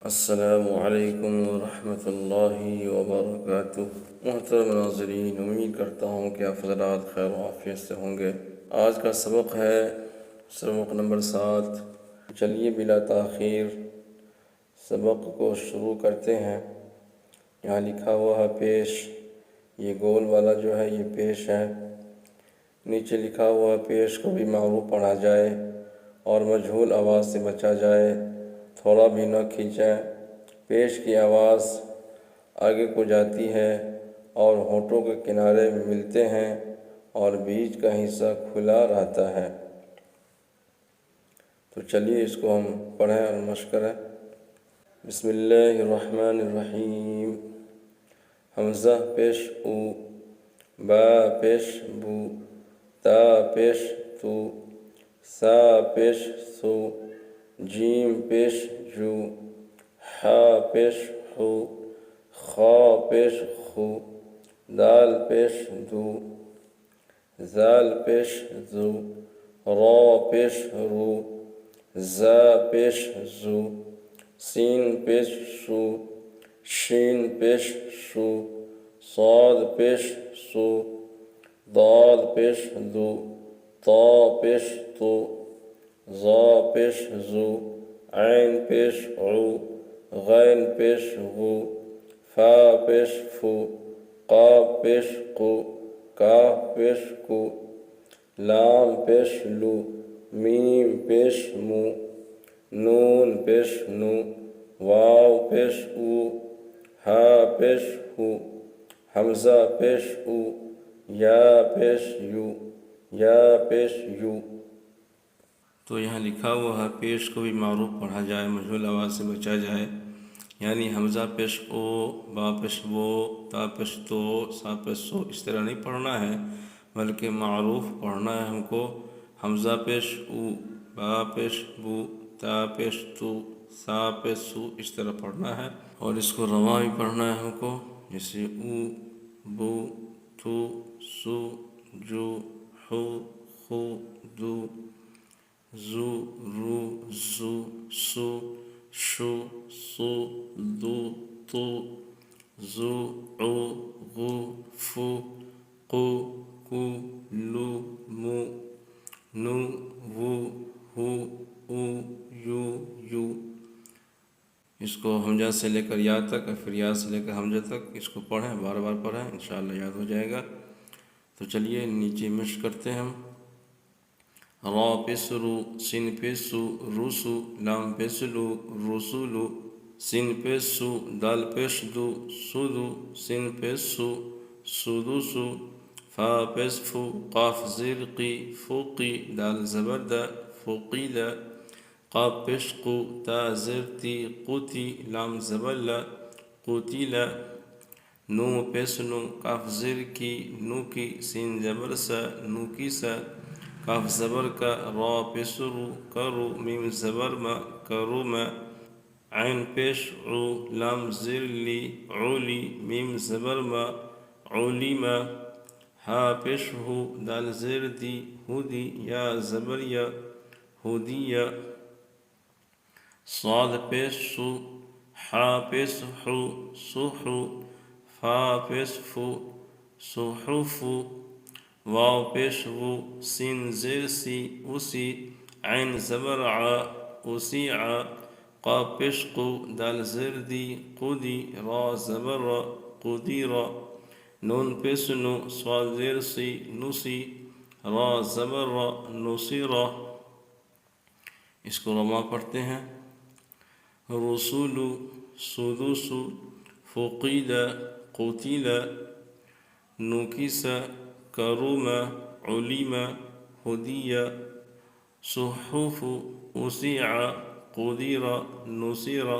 السلام علیکم ورحمۃ اللہ وبرکاتہ۔ محترم ناظرین، امید کرتا ہوں کہ آپ حضرات خیر و عافیت سے ہوں گے۔ آج کا سبق ہے سبق نمبر 7۔ چلیے بلا تاخیر سبق کو شروع کرتے ہیں۔ یہاں لکھا ہوا ہے پیش، یہ گول والا جو ہے یہ پیش ہے۔ نیچے لکھا ہوا پیش کو بھی معروف پڑھا جائے اور مجہول آواز سے بچا جائے، تھوڑا بھی نہ کھینچیں۔ پیش کی آواز آگے کو جاتی ہے اور ہونٹوں کے کنارے ملتے ہیں اور بیچ کا حصہ کھلا رہتا ہے۔ تو چلیے اس کو ہم پڑھیں اور مشق کریں۔ بسم اللہ الرحمن الرحیم۔ حمزہ پیش او، با پیش بو، تا پیش تو، سا پیش سو، جیم پیش جو، حا پیش حو، خا پیش خو، دال پیش دو، زال پیش زو، را پیش رو، زا پیش زو، سین پیش سو، شین پیش شو، صاد پیش سو، ضاد پیش دو، طا پیش تو، ظا پیش زو، عین پیش عو، غین پیش غو، فا پیش فو، قاف پیش قو، کاف پیش کو، لام پیش لو، میم پیش مو، نون پیش نو، واو پیش او، ہا پیش ہو، حمزہ پیش او، یا پیش یو، یا پیش یو۔ تو یہاں لکھا ہوا ہے پیش کو بھی معروف پڑھا جائے، مجہول آواز سے بچا جائے، یعنی حمزہ پیش او، با پیش وہ، تا پیش تو، سا پیش سو، اس طرح نہیں پڑھنا ہے بلکہ معروف پڑھنا ہے ہم کو۔ حمزہ پیش او، با پیش بو، تا پیش تو، سا پیش سو، اس طرح پڑھنا ہے، اور اس کو رواں بھی پڑھنا ہے ہم کو، جیسے او، بو، تو، سو، جو، حو، خو، دو، زو، رو، زو، سو، شو، سو، دو، تو، زو، عو، غو، فو، قو، کو، لو، مو، نو، وو، ہو، او، یو، یو۔ اس کو حمزہ سے لے کر یا تک اور پھر یا سے لے کر حمزہ تک اس کو پڑھیں، بار بار پڑھیں، انشاءاللہ یاد ہو جائے گا۔ تو چلیے نیچے مشق کرتے ہیں ہم۔ را پیش رو، سین پیش سو، روسو، لام پیش لو، رسولو، سین پیش سو، دال پیش دو، سودو، سین پیش سو، سودوسو، فا پیش فو، قاف زیر قی، فوقی، دال زبر دا، فوقیلا، قاف پیش قو، تا زیر تی، قوتی، لام زبر لا، قوتیلا، نو پیش نو، کاف زیر کی، نو کی، سین زبر سا، نو کی سا، کاف زبر کا، را پیش رو، کرو، میم زبر ما، کرو ما، عین پیش عو، لام زیر لی، عولی، میم زبر ما، عولی ما، ہا پیش ہو، دال زیر دی، ہودی، یا زبر یا، ہودیا، صاد پیش سو، حا پیش حو، سوحو، فا پیش فو، سوحوفو، واو پیش وو، سین زیر سی، اسی، عین زبر ع، اسیع، قاف پیش قو، دال زیر دی، قدی، را زبر را، قدیرا، نون پیش نو، صاد زیر سی، نسی، را زبر را، نصیرا۔ اس کو رواں پڑھتے ہیں۔ رسولو، سدوسو، فقیلا، قتیلا، نوکیسا، کروما، علیما، ہدیہ، صحف، اسیع، قدیرا، نصیرا۔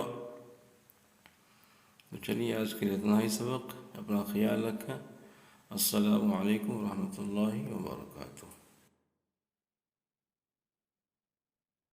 تو چلیے آج کے لیے اتنا ہی سبق، اپنا خیال رکھیں۔ السلام علیکم ورحمۃ اللہ وبرکاتہ۔